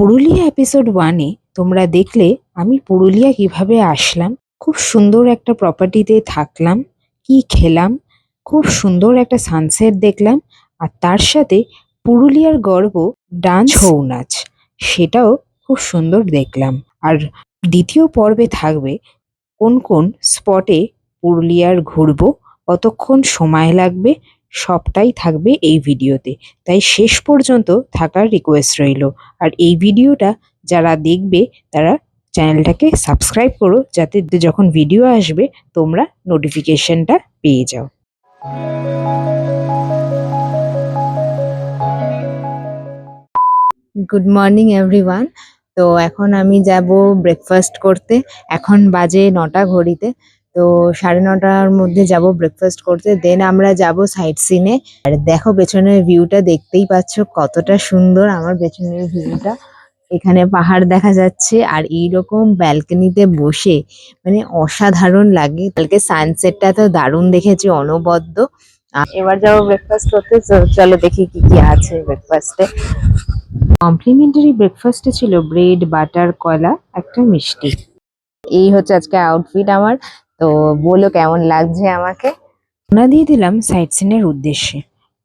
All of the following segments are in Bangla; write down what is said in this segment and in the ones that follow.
পুরুলিয়া এপিসোড 1-এ তোমরা দেখলে আমি পুরুলিয়া কিভাবে আসলাম, খুব সুন্দর একটা প্রপার্টিতে থাকলাম, কি খেলাম, খুব সুন্দর একটা সানসেট দেখলাম, আর তার সাথে পুরুলিয়ার গর্ব ডান্স ছৌ নাচ, সেটাও খুব সুন্দর দেখলাম। আর দ্বিতীয় পর্বে থাকবে কোন কোন স্পটে পুরুলিয়ার ঘুরবো, কতক্ষণ সময় লাগবে, সবটাই থাকবে এই ভিডিওতে। তাই শেষ পর্যন্ত থাকার রিকোয়েস্ট রইল। আর এই ভিডিওটা যারা দেখবে তারা চ্যানেলটাকে সাবস্ক্রাইব করো, যাতে যখন ভিডিও আসবে তোমরা নোটিফিকেশনটা পেয়ে যাও। Good morning everyone. তো এখন আমি যাব ব্রেকফাস্ট করতে। এখন বাজে 9টা ঘড়িতে। তো 9:30টার মধ্যে যাব ব্রেকফাস্ট করতে, দেন আমরা যাব সাইট সিনে। আর দেখো পেছনের ভিউটা, দেখতেই পাচ্ছ কতটা সুন্দর আমার পেছনের ভিউটা। এখানে পাহাড় দেখা যাচ্ছে আর এইরকম ব্যালকনিতে বসে মানে অসাধারণ লাগে। কালকে সানসেটটা তো দারুণ দেখেছি, অনবদ্য। এবার যাবো ব্রেকফাস্ট করতে, চলো দেখি কি কি আছে ব্রেকফাস্টে। কমপ্লিমেন্টারি ব্রেকফাস্টে ছিল ব্রেড, বাটার, কলা, একটা মিষ্টি। এই হচ্ছে আজকে আউটফিট আমার। তো বলো কেমন লাগছে আমাকে। রওনা দিয়ে দিলাম সাইট সিনের উদ্দেশ্যে।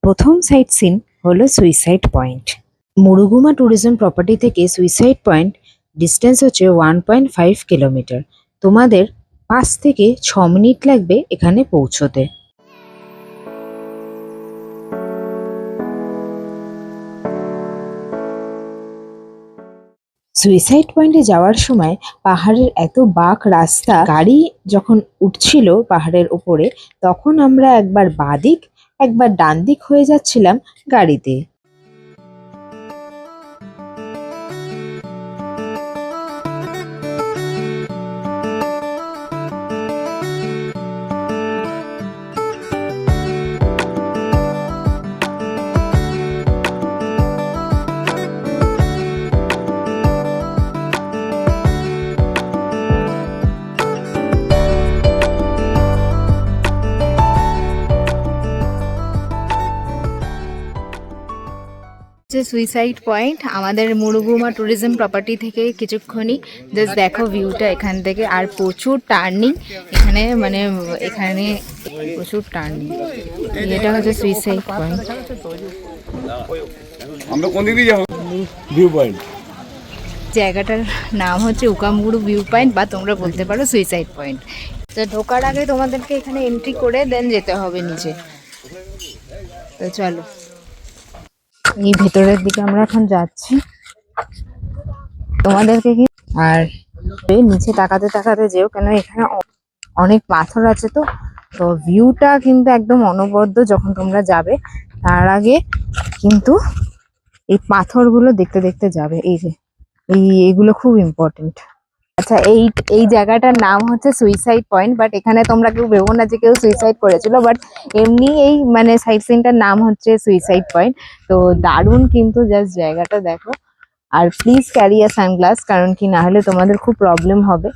প্রথম সাইট সিন হলো suicide point. Murguma tourism property থেকে সুইসাইড পয়েন্ট ডিস্টেন্স হচ্ছে 1.5 কিলোমিটার। তোমাদের 5 থেকে 6 মিনিট লাগবে এখানে পৌঁছতে। সুইসাইড পয়েন্টে যাওয়ার সময় পাহাড়ের এত বাঁক রাস্তা, গাড়ি যখন উঠছিল পাহাড়ের উপরে তখন আমরা একবার বাঁদিক একবার ডান দিক হয়ে যাচ্ছিলাম গাড়িতে। সুইসাইড পয়েন্ট আমাদের মুরুগুমা ট্যুরিজম প্রপার্টি থেকে কিছুক্ষণই, জাস্ট দেখো ভিউটা এখান থেকে। আর প্রচুর টার্নিং এখানে, মানে এখানে প্রচুর টার্নিং। এটা হচ্ছে সুইসাইড পয়েন্ট। আমরা কোন দিক দিয়ে যাব? View point. জায়গাটার নাম হচ্ছে উকামগুড়ু ভিউ পয়েন্ট, বা তোমরা বলতে পারো সুইসাইড পয়েন্ট। তো ঢোকার আগে তোমাদেরকে এখানে এন্ট্রি করে দেন যেতে হবে নিচে। তো চলো, এই ভেতরের দিকে আমরা এখন যাচ্ছি তোমাদেরকে কি। আর নিচে তাকাতে তাকাতে যেও, কেন এখানে অনেক পাথর আছে। তো তো ভিউটা কিন্তু একদম অনবদ্য যখন তোমরা যাবে। তার আগে কিন্তু এই পাথরগুলো দেখতে দেখতে যাবে। এই যে এইগুলো খুব ইম্পর্টেন্ট। আচ্ছা, এই জায়গাটার নাম হচ্ছে সুইসাইড পয়েন্ট, বাট এখানে তোমরা কেউ ভেবো না যে কেউ সুইসাইড করেছিল, বাট এমনি এই মানে সাইট সিনটার নাম হচ্ছে সুইসাইড পয়েন্ট। তো দারুণ কিন্তু, জাস্ট জায়গাটা দেখো। আর প্লিজ ক্যারি আ সানগ্লাস, কারণ কি না হলে তোমাদের খুব প্রবলেম হবে।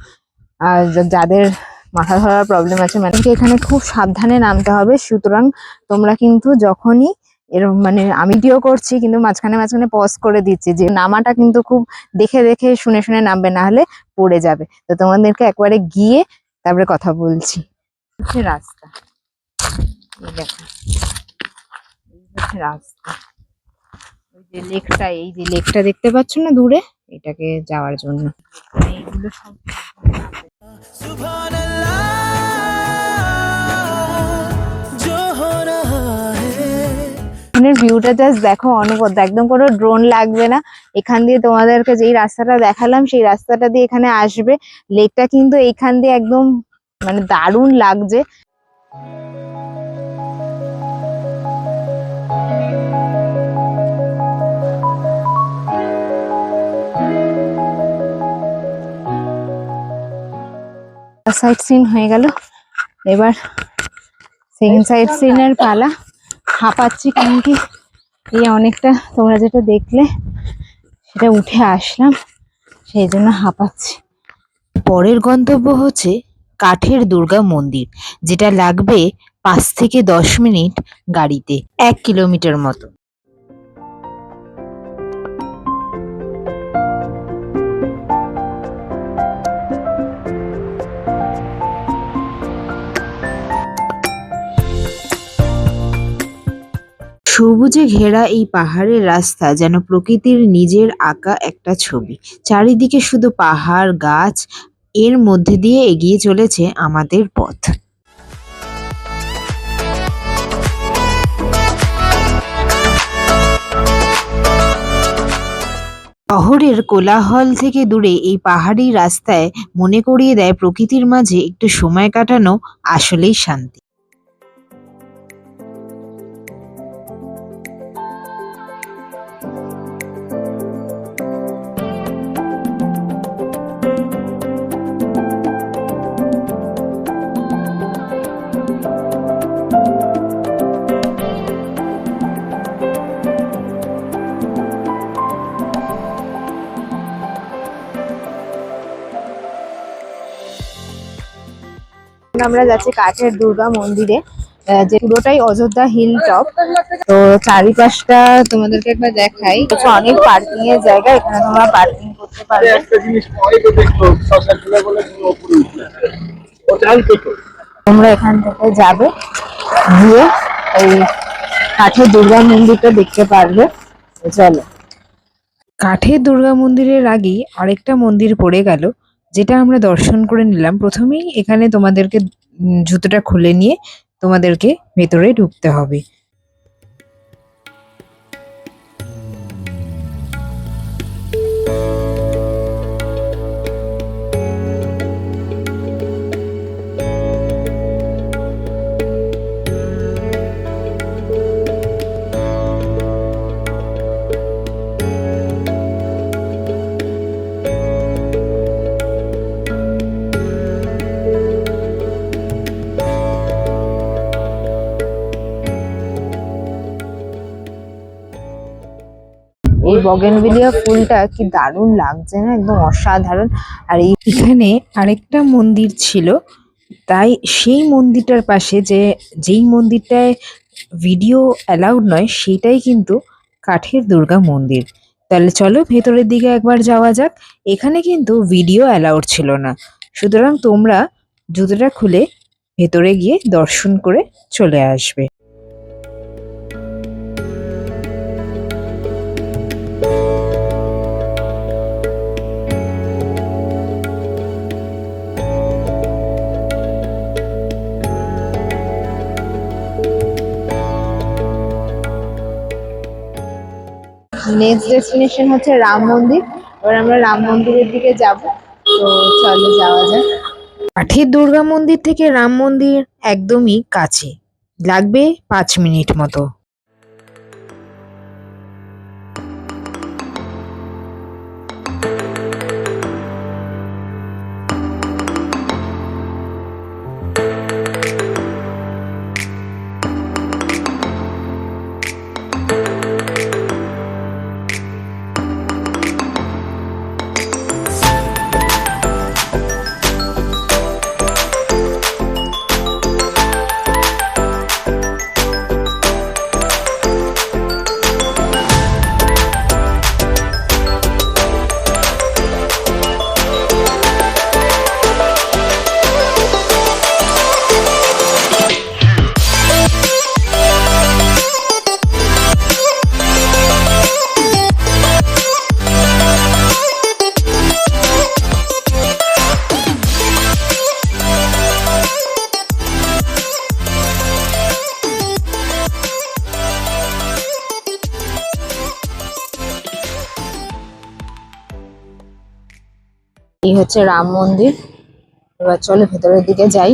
আর যাদের মাথা ধরার প্রবলেম আছে, মানে এখানে খুব সাবধানে নামতে হবে। সুতরাং তোমরা কিন্তু যখনই এরকম, মানে আমি ভিডিও করছি কিন্তু মাঝখানে মাঝখানে পজ করে দিচ্ছি, যে নামাটা কিন্তু খুব দেখে দেখে শুনে শুনে নামবে, না হলে পড়ে যাবে। তো তোমাদেরকে একবারে গিয়ে তারপরে কথা বলছি। হচ্ছে রাস্তা, দেখো এই হচ্ছে রাস্তা। ওই যে লেকটা, এই যে লেকটা দেখতে পাচ্ছ না দূরে, এটাকে যাওয়ার জন্য এইগুলো সব। ভিউটা জাস্ট দেখো, অনবদ্য, একদম কোনো ড্রোন লাগবে না। এখান দিয়ে তোমাদেরকে যেই রাস্তাটা দেখালাম সেই রাস্তাটা দিয়ে এখানে আসবে। লেকটা কিন্তু এইখান দিয়ে একদম মানে দারুণ লাগছে। সাইট সিন হয়ে গেল, এবার সেকেন্ড সাইট সিনের পালা। হাঁপাচ্ছি কারণ কি এই অনেকটা, তোমরা যেটা দেখলে সেটা উঠে আসলাম, সেই জন্য হাঁপাচ্ছি। পরের গন্তব্য হচ্ছে কাঠের দুর্গা মন্দির, যেটা লাগবে 5 থেকে 10 মিনিট গাড়িতে, 1 কিলোমিটার মতো। সবুজে ঘেরা এই পাহাড়ের রাস্তা যেন প্রকৃতির নিজের আঁকা একটা ছবি। চারিদিকে শুধু পাহাড়, গাছ, এর মধ্যে দিয়ে এগিয়ে চলেছে আমাদের পথ। শহরের কোলাহল থেকে দূরে এই পাহাড়ি রাস্তায় মনে করিয়ে দেয় প্রকৃতির মাঝে একটু সময় কাটানো আসলেই শান্তি। আমরা যাচ্ছি কাঠের দুর্গা মন্দিরে, যে পুরোটাই অযোধ্যা হিল টপ। তো চারিপাশটা তোমাদেরকে একবার দেখাই। অনেক পার্কিং এর জায়গা, এখানে তোমরা পার্কিং করতে পারবে। তোমরা এখান থেকে যাবে, গিয়ে এই কাঠের দুর্গা মন্দিরটা দেখতে পারবে। চলো। কাঠের দুর্গা মন্দিরের আগেই আরেকটা মন্দির পড়ে গেল, যেটা আমরা দর্শন করে নিলাম। প্রথমেই এখানে তোমাদেরকে জুতোটা খুলে নিয়ে তোমাদেরকে ভেতরে ঢুকতে হবে। এই বগেনভিলিয়া ফুলটা কি দারুণ লাগছে না, একদম অসাধারণ। আর এখানে আরেকটা মন্দির ছিল, তাই সেই মন্দিরটার পাশে যেই মন্দিরটায় ভিডিও অ্যালাউড নয়, সেটাই কিন্তু কাঠের দুর্গা মন্দির। তাহলে চলো ভেতরের দিকে একবার যাওয়া যাক। এখানে কিন্তু ভিডিও অ্যালাউড ছিল না, সুতরাং তোমরা জুতোটা খুলে ভেতরে গিয়ে দর্শন করে চলে আসবে। নেক্সট ডেস্টিনেশন হচ্ছে রাম মন্দির। এবার আমরা রাম মন্দিরের দিকে যাব, তো চলো যাওয়া যাক। কাঠের দুর্গা মন্দির থেকে রাম মন্দির একদমই কাছে, লাগবে 5 মিনিট মতো। এই হচ্ছে রাম মন্দির। এবার চলো ভেতরের দিকে যাই,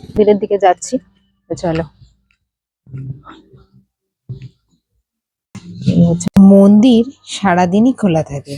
মন্দিরের দিকে যাচ্ছি, তো চলো। এই হচ্ছে মন্দির, সারাদিনই খোলা থাকে।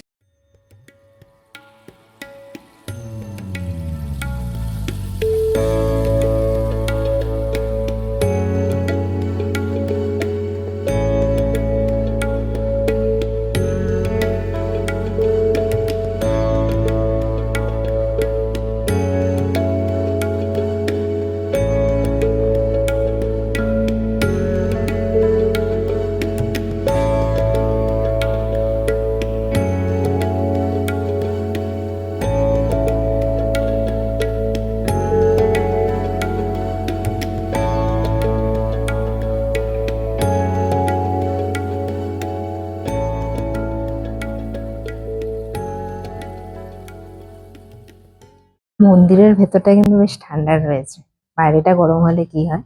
মন্দিরের ভেতরটা কিন্তু বেশ ঠান্ডা রয়েছে, বাইরেটা গরম হলে কি হয়।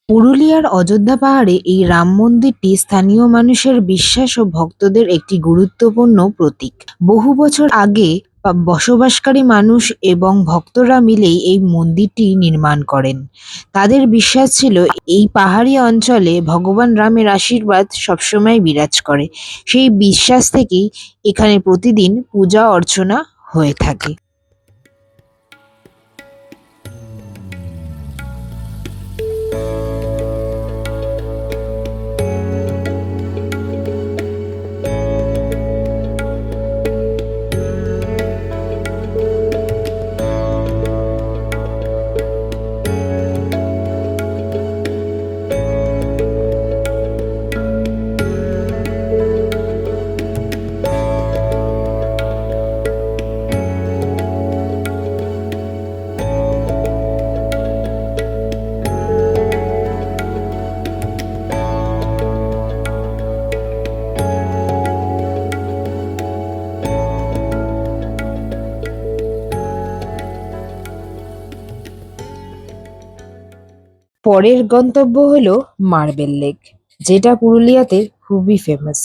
পুরুলিয়ার অযোধ্যা পাহাড়ে এই রাম মন্দিরটি স্থানীয় মানুষের বিশ্বাস ও ভক্তদের একটি গুরুত্বপূর্ণ প্রতীক। বহু বছর আগে বসবাসকারী মানুষ এবং ভক্তরা মিলেই এই মন্দিরটি নির্মাণ করেন। তাদের বিশ্বাস ছিল এই পাহাড়ি অঞ্চলে ভগবান রামের আশীর্বাদ সবসময় বিরাজ করে। সেই বিশ্বাস থেকেই এখানে প্রতিদিন পূজা অর্চনা হয়ে থাকে। পরের গন্তব্য হলো মার্বেল লেক, যেটা পুরুলিয়াতে খুবই ফেমাস।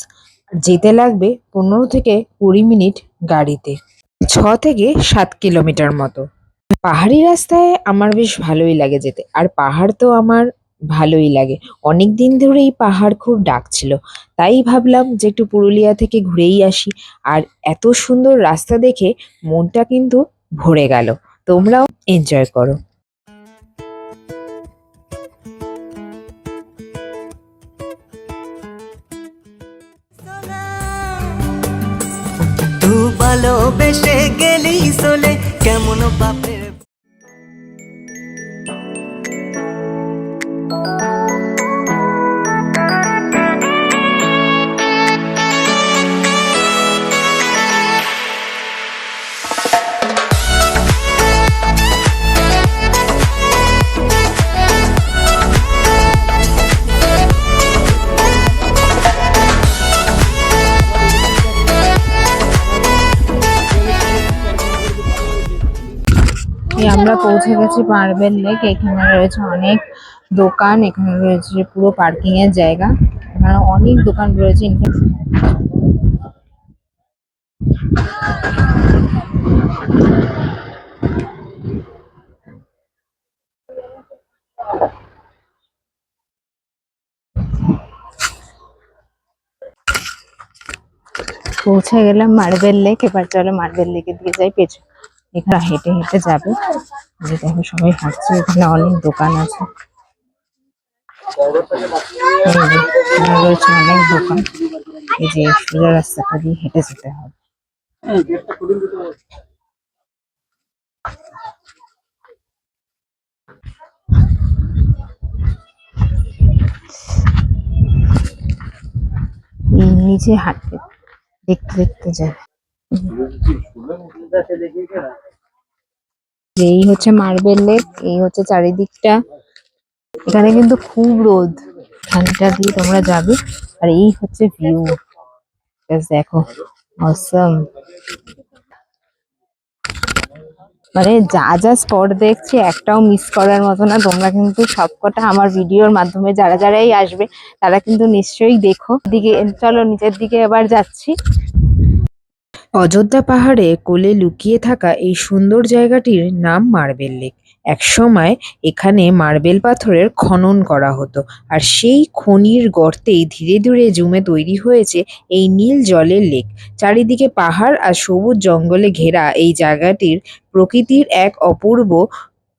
যেতে লাগবে 15 থেকে 20 মিনিট গাড়িতে, 6 থেকে 7 কিলোমিটার মতো। পাহাড়ি রাস্তায় আমার বেশ ভালোই লাগে যেতে, আর পাহাড় তো আমার ভালোই লাগে। অনেক দিন ধরেই পাহাড় খুব ডাকছিল, তাই ভাবলাম যে একটু পুরুলিয়া থেকে ঘুরেই আসি। আর এত সুন্দর রাস্তা দেখে মনটা কিন্তু ভরে গেল। তোমরাও এনজয় করো। তু ভালোবেসে গেলি চলে কেমন বাপের আমরা পৌঁছে গেছি মার্বেল লেক। এখানে রয়েছে অনেক দোকান, এখানে রয়েছে পুরো পার্কিং এর জায়গা, এখানে অনেক দোকান রয়েছে। পৌঁছে গেলাম মার্বেল লেক। এবার চলো মার্বেল লেকের দিকে যাই। পেছনে এখানে হেঁটে হেঁটে যাবে, দেখো সবাই হাঁটছে। এখানে অনেক দোকান আছে, রয়েছে অনেক দোকান। এই যে সোজা রাস্তাটা দিয়ে হেঁটে যেতে হবে। নিচে হাঁটতে দেখতে দেখতে যায়। এই হচ্ছে মার্বেল লেক, এই হচ্ছে চারিদিকটা। এখানে কিন্তু খুব রোদ, এখানটা দিয়ে তোমরা যাবে। আর এই হচ্ছে ভিউ, দেখো অসম। মানে যা যা স্পট দেখছি একটাও মিস করার মতো না। তোমরা কিন্তু সবকটা আমার ভিডিওর মাধ্যমে যারা যারাই আসবে তারা কিন্তু নিশ্চয়ই দেখো। দিকে চলো নিচের দিকে এবার যাচ্ছি। অযোধ্যা পাহাড়ে কোলে লুকিয়ে থাকা এই সুন্দর জায়গাটির নাম মার্বেল লেক। একসময় এখানে মার্বেল পাথরের খনন করা হতো, আর সেই খনির গর্তেই ধীরে ধীরে জমে তৈরি হয়েছে এই নীল জলের লেক। চারিদিকে পাহাড় আর সবুজ জঙ্গলে ঘেরা এই জায়গাটির প্রকৃতির এক অপূর্ব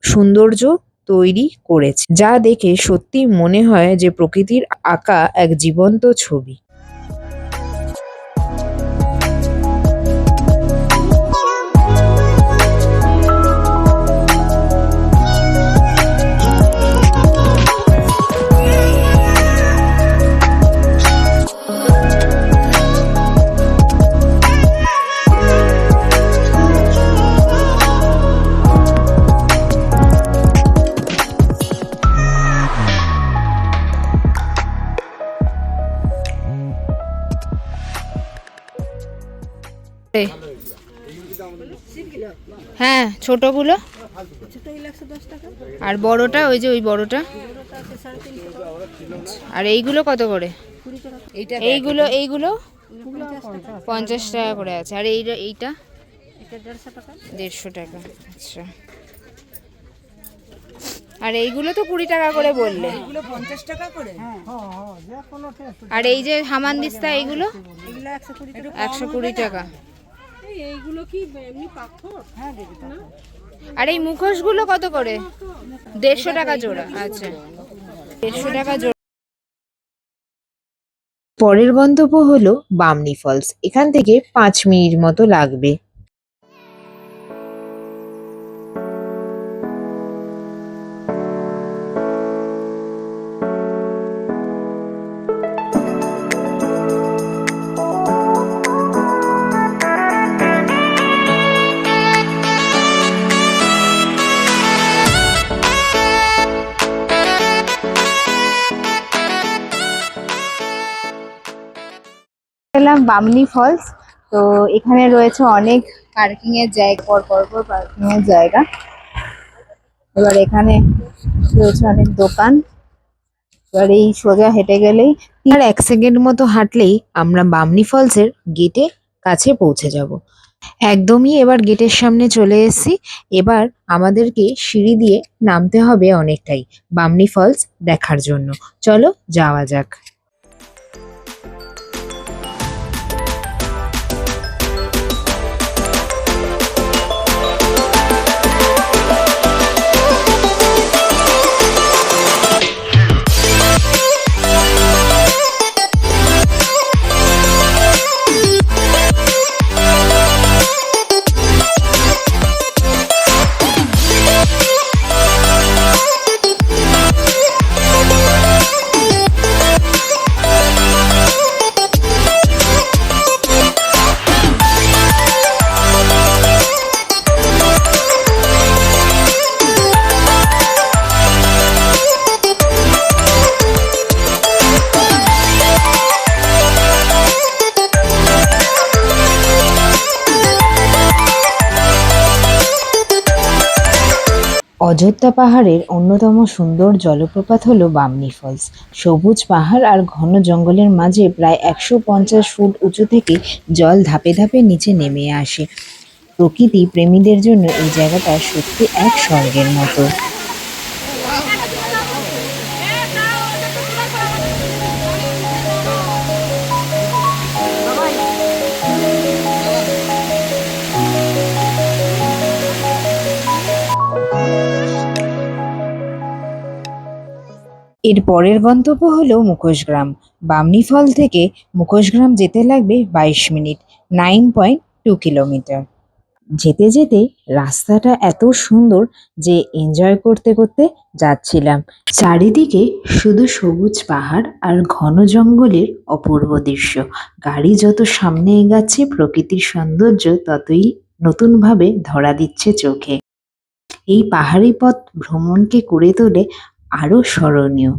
সৌন্দর্য তৈরি করেছে, যা দেখে সত্যি মনে হয় যে প্রকৃতির আঁকা এক জীবন্ত ছবি। হ্যাঁ ছোটগুলো আর বড়টা ওই যে ওই বড়টা। আর এইগুলো কত করে? এইগুলো এইগুলো 50 টাকা করে আছে। আর এইটা এইটা 150 টাকা। আচ্ছা, আর এইগুলো তো 20 টাকা করে বললে। 50 টাকা করে। আর এই যে হামানদিস্তা এইগুলো 120 টাকা। এইগুলো কি এমনি পাথর? হ্যাঁ না। আর এই মুখোশগুলো কত করে? 150 টাকা জোড়া। আচ্ছা, 150 টাকা জোড়া। পরের গন্তব্য হলো বামনি ফলস। এখান থেকে 5 মিনিট মতো লাগবে। এলাম বামনি ফলস। তো এখানে রয়েছে অনেক পার্কিং এর জায়গা, পর পার্কিং এর জায়গা। এবার এখানে রয়েছে অনেক দোকান। এবার এই সোজা হেঁটে গেলেই আর 1 সেকেন্ড মতো হাঁটলেই আমরা বামনি ফলসের গেটে কাছে পৌঁছে যাব। একদমই এবার গেটের সামনে চলে এসেছি। এবার আমাদেরকে সিঁড়ি দিয়ে নামতে হবে অনেকটাই বামনি ফলস দেখার জন্য। চলো যাওয়া যাক। অযোধ্যা পাহাড়ের অন্যতম সুন্দর জলপ্রপাত হলো বামনি ফলস। সবুজ পাহাড় আর ঘন জঙ্গলের মাঝে প্রায় 150 ফুট উঁচু থেকে জল ধাপে ধাপে নিচে নেমে আসে। প্রকৃতি প্রেমীদের জন্য এই জায়গাটা সত্যি এক স্বর্গের মতো। এর পরের গন্তব্য হলো মুখোশগ্রাম। বামনি ফল থেকে মুখোশগ্রাম যেতে লাগবে 22 মিনিট, 9.2 কিলোমিটার। যেতে যেতে রাস্তাটা এত সুন্দর যে এনজয় করতে করতে যাচ্ছিলাম। চারিদিকে শুধু সবুজ পাহাড় আর ঘন জঙ্গলের অপূর্ব দৃশ্য। গাড়ি যত সামনে এগাচ্ছে প্রকৃতির সৌন্দর্য ততই নতুনভাবে ধরা দিচ্ছে চোখে। এই পাহাড়ি পথ ভ্রমণকে করে তোলে আরো স্মরণীয়।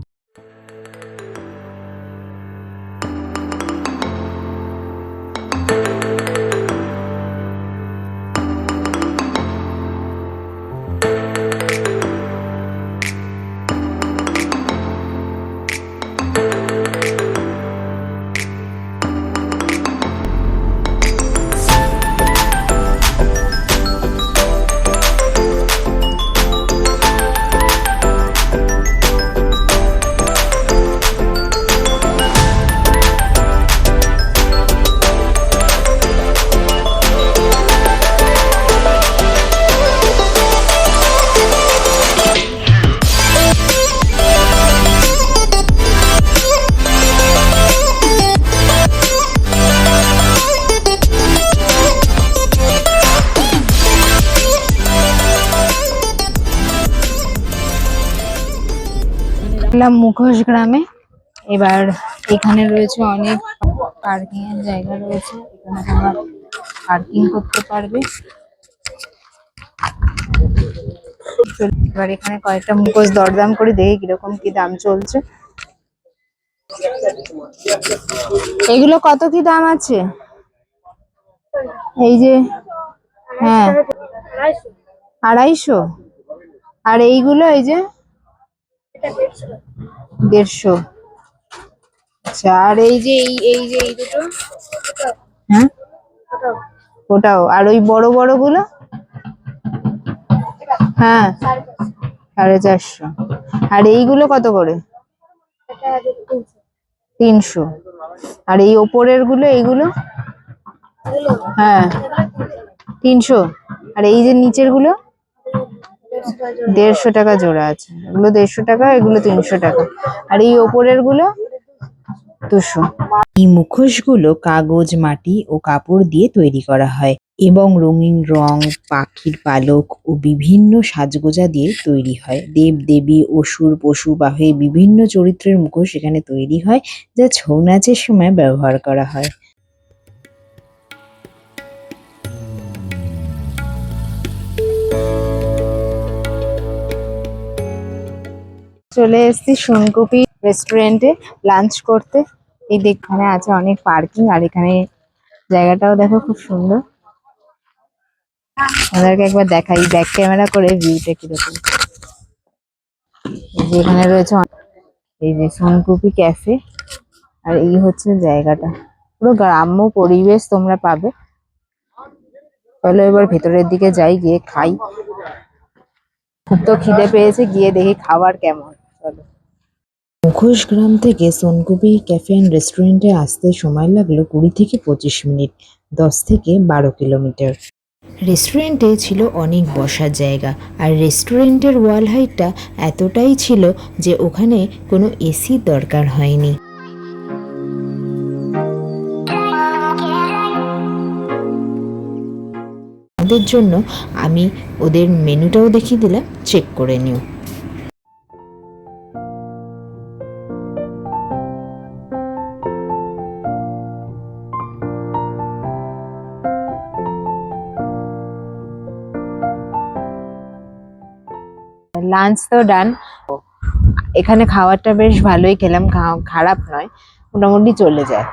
মুখোশ গ্রামে। এবার এখানে রয়েছে অনেক পার্কিং এর জায়গা রয়েছে, এখানে তোমরা পার্কিং করতে পারবে। এবার এখানে কয়েকটা মুখোশ দরদাম করে দেখি কিরকম কি দাম চলছে। এগুলো কত কি দাম আছে? এই যে হ্যাঁ 250। আর এইগুলো এই যে 150। আচ্ছা, আর এই যে এই দুটো, হ্যাঁ ওটাও। আর ওই বড় বড় গুলো, হ্যাঁ 450। আর এইগুলো কত করে? 300। আর এই ওপরের গুলো, এইগুলো, হ্যাঁ 300। আর এই যে নিচের গুলো 150 টাকা জোড়া আছে। এগুলো 150 টাকা, এগুলো 300 টাকা। আর এই ওপরের গুলো 200। এই মুখোশগুলো কাগজ, মাটি ও কাপড় দিয়ে তৈরি করা হয় এবং রঙিন রং, পাখির পালক ও বিভিন্ন সাজগোজা দিয়ে তৈরি হয়। দেব-দেবী, অসুর, পশুবাহী বিভিন্ন চরিত্রের মুখোশ এখানে তৈরি হয়, যা ছৌ নাচের সময় ব্যবহার করা হয়। চলে এসেছি সোনকপি রেস্টুরেন্টে লাঞ্চ করতে। এই এখানে আছে অনেক পার্কিং, আর এখানে জায়গাটাও দেখো খুব সুন্দর। ওদেরকে একবার দেখাই ব্যাক ক্যামেরা করে ভিউটা কিরকম। এই যে এখানে রয়েছে এই যে সোনকপি ক্যাফে। আর এই হচ্ছে জায়গাটা, পুরো গ্রাম্য পরিবেশ তোমরা পাবে। চলো এবার ভেতরের দিকে যাই, গিয়ে খাই। খুব তো খিদে পেয়েছে, গিয়ে দেখি খাবার কেমন। চলো। মুখোশ গ্রাম থেকে সোনকপি ক্যাফে অ্যান্ড রেস্টুরেন্টে আসতে সময় লাগলো 20 থেকে 25 মিনিট, 10 থেকে 12 কিলোমিটার। রেস্টুরেন্টে ছিল অনেক বসার জায়গা, আর রেস্টুরেন্টের ওয়াল হাইটটা এতটাই ছিল যে ওখানে কোনো এসির দরকার হয়নি। আমাদের জন্য আমি ওদের মেনুটাও দেখিয়ে দিলাম, চেক করে নিও। লাঞ্চ তো ডান। এখানে খাবারটা বেশ ভালোই খেলাম, খারাপ নয়, মোটামুটি চলে যায়।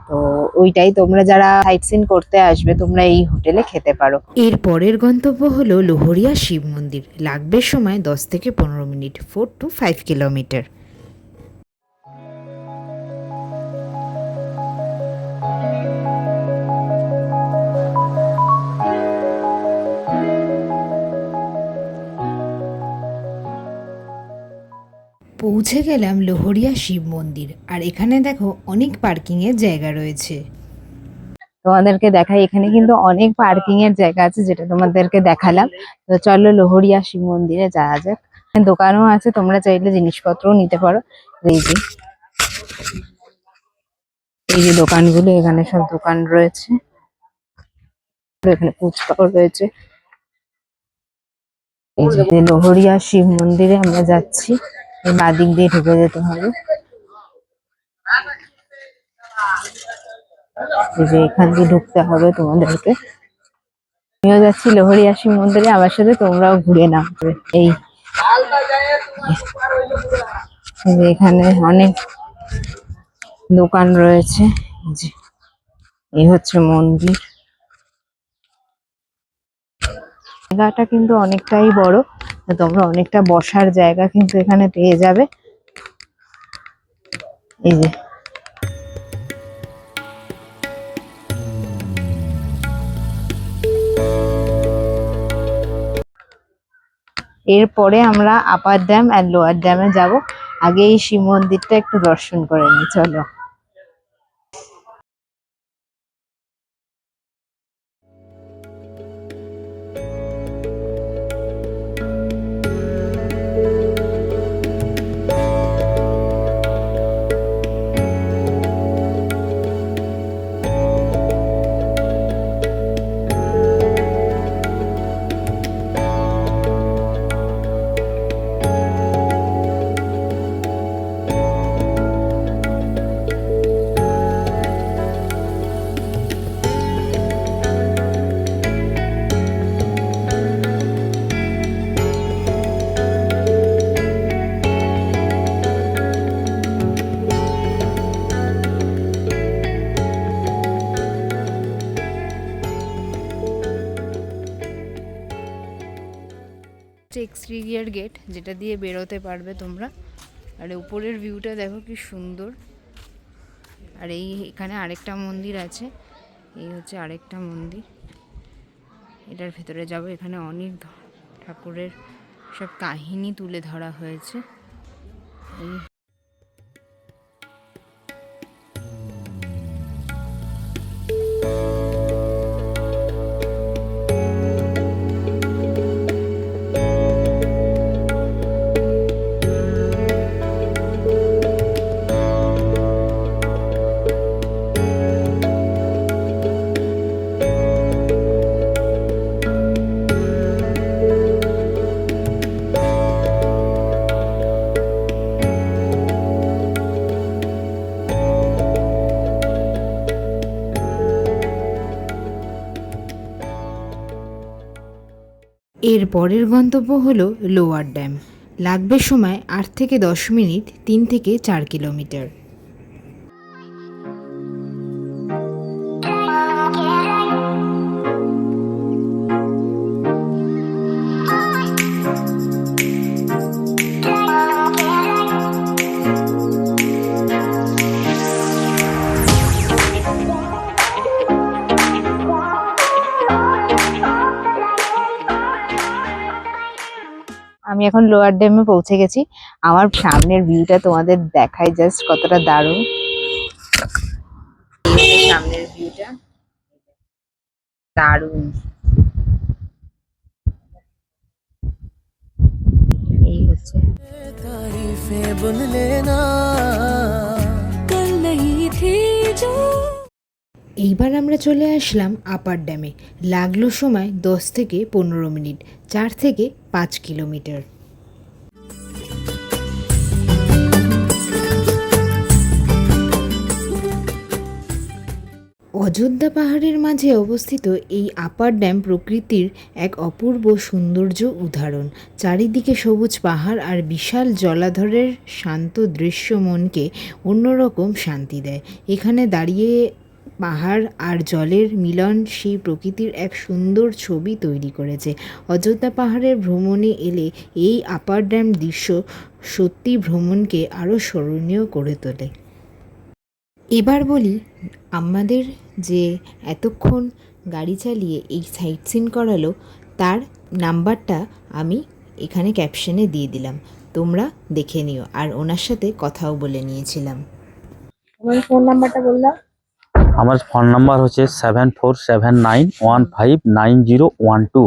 তো ওইটাই, তোমরা যারা সাইট সিন করতে আসবে তোমরা এই হোটেলে খেতে পারো। এর পরের গন্তব্য হলো লোহরিয়া শিব মন্দির। লাগবে সময় 10 থেকে 15 মিনিট, 4 to 5 কিলোমিটার। পৌঁছে গেলাম লোহরিয়া শিব মন্দির, আর এখানে দেখো অনেক পার্কিং এর জায়গা রয়েছে। তোমাদেরকে দেখাই, এখানে কিন্তু অনেক পার্কিং এর জায়গা আছে, যেটা তোমাদেরকে দেখালাম। তো চলো লোহরিয়া শিব মন্দিরে যাওয়া যাক। এখানে দোকানও আছে, তোমরা চাইলে জিনিসপত্রও নিতে পারো। এই যে দোকানগুলো, এখানে সব দোকান রয়েছে। এখানে ফুচকাও রয়েছে। এই যে লোহরিয়া শিব মন্দিরে আমরা যাচ্ছি, এই বাদিক দিয়ে ঢুকে যেতে হবে। এই যে এখান দিয়ে ঢুকতে হবে তোমাদেরকে। আমিও যাচ্ছি লোহরিয়া শিব মন্দিরে, আমার সাথে তোমরাও ঘুরে নাও। এই যে এখানে অনেক দোকান রয়েছে। এই যে এই হচ্ছে মন্দির। জায়গাটা কিন্তু অনেকটাই বড়, তো তোমরা অনেকটা বসার জায়গা কিন্তু এখানে পেয়ে যাবে। এই যে এরপরে আমরা আপার ড্যাম আর লোয়ার ড্যামে যাব। আগে এই শিব মন্দিরটা একটু দর্শন করে নিই, চলো। হচ্ছে এক্সটেরিয়র গেট, যেটা দিয়ে বেরোতে পারবে তোমরা। আর উপরের ভিউটা দেখো কি সুন্দর। আর এখানে আরেকটা মন্দির আছে, এই হচ্ছে আরেকটা মন্দির, এটার ভেতরে যাব। এখানে অনেক ঠাকুরের সব কাহিনী তুলে ধরা হয়েছে। এর পরের গন্তব্য হলো লোয়ার ড্যাম। লাগবে সময় 8 থেকে 10 মিনিট, 3 থেকে 4 কিলোমিটার। আমি এখন লোয়ার ড্যামে পৌঁছে গেছি। আমার সামনের ভিউটা তোমাদের দেখাই জাস্ট কতটা দারুণ। এই হচ্ছে সামনের ভিউটা, দারুণ। এই হচ্ছে तारीफें बुन लेना कल नहीं थी जो। এইবার আমরা চলে আসলাম আপার ড্যামে। লাগলো সময় 10 থেকে 15 মিনিট, 4 থেকে 5 কিলোমিটার। অযোধ্যা পাহাড়ের মাঝে অবস্থিত এই আপার ড্যাম প্রকৃতির এক অপূর্ব সৌন্দর্য উদাহরণ। চারিদিকে সবুজ পাহাড় আর বিশাল জলাধারের শান্ত দৃশ্য মনকে অন্যরকম শান্তি দেয়। এখানে দাঁড়িয়ে পাহাড় আর জলের মিলন সেই প্রকৃতির এক সুন্দর ছবি তৈরি করেছে। অযোধ্যা পাহাড়ের ভ্রমণে এলে এই আপার ড্যাম দৃশ্য সত্যি ভ্রমণকে আরও স্মরণীয় করে তোলে। এবার বলি, আমাদের যে এতক্ষণ গাড়ি চালিয়ে এই সাইট সিন করালো, তার নাম্বারটা আমি এখানে ক্যাপশনে দিয়ে দিলাম, তোমরা দেখে নিও। আর ওনার সাথে কথাও বলে নিয়েছিলাম। তোমার ফোন নাম্বারটা বললাম। আমার ফোন নাম্বার হচ্ছে 7479159012,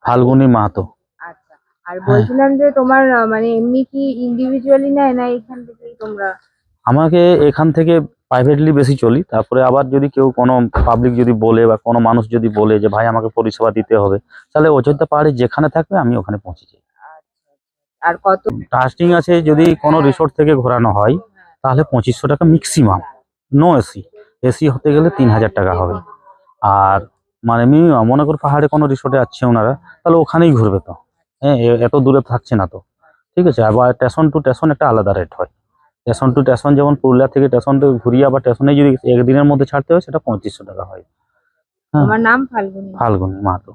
ফাল্গুনী মাহাতো। আচ্ছা, আর বলছিলাম যে তোমার মানে এমনি কি ইন্ডিভিজুয়ালি নেয় না এখান থেকেই তোমরা? আমাকে এখান থেকে প্রাইভেটলি বেশি চলি, তারপরে আবার যদি কেউ কোনো পাবলিক যদি বলে বা কোনো মানুষ যদি বলে যে ভাই আমাকে পরিষেবা দিতে হবে, তাহলে অযোধ্যা পাহাড়ে যেখানে থাকবে আমি ওখানে পৌঁছে যাই। আর কত? টাস্টিং আছে, যদি কোনো রিসোর্ট থেকে ঘোরানো হয় তাহলে 2500 টাকা ম্যাক্সিমাম, নো এসি। এসি হতে গেলে 3000 টাকা হবে। আর মানে মিনিমাম মনে করো পাহাড়ে কোনো রিসোর্টে আছে ওনারা, তাহলে ওখানেই ঘুরবে তো, হ্যাঁ এত দূরে থাকছে না তো, ঠিক আছে। আবার স্টেশন টু স্টেশন একটা আলাদা রেট হয়। স্টেশন টু স্টেশন, যেমন পুরুলিয়া থেকে স্টেশন থেকে ঘুরিয়ে আবার স্টেশনে যদি একদিনের মধ্যে ছাড়তে হয় সেটা 2500 টাকা হয়। হ্যাঁ, তোমার নাম ফাল্গুনী? ফাল্গুনী মাহাতো।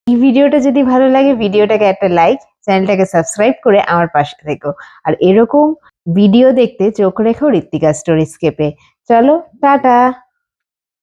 এই ভিডিওটা যদি ভালো লাগে, ভিডিওটাকে একটা লাইক, চ্যানেলটাকে সাবস্ক্রাইব করে আমার পাশে থেকো। আর এরকম ভিডিও দেখতে চোখ রেখো ঋত্বিকা স্টোরিস্কেপে। চলো, টাটা।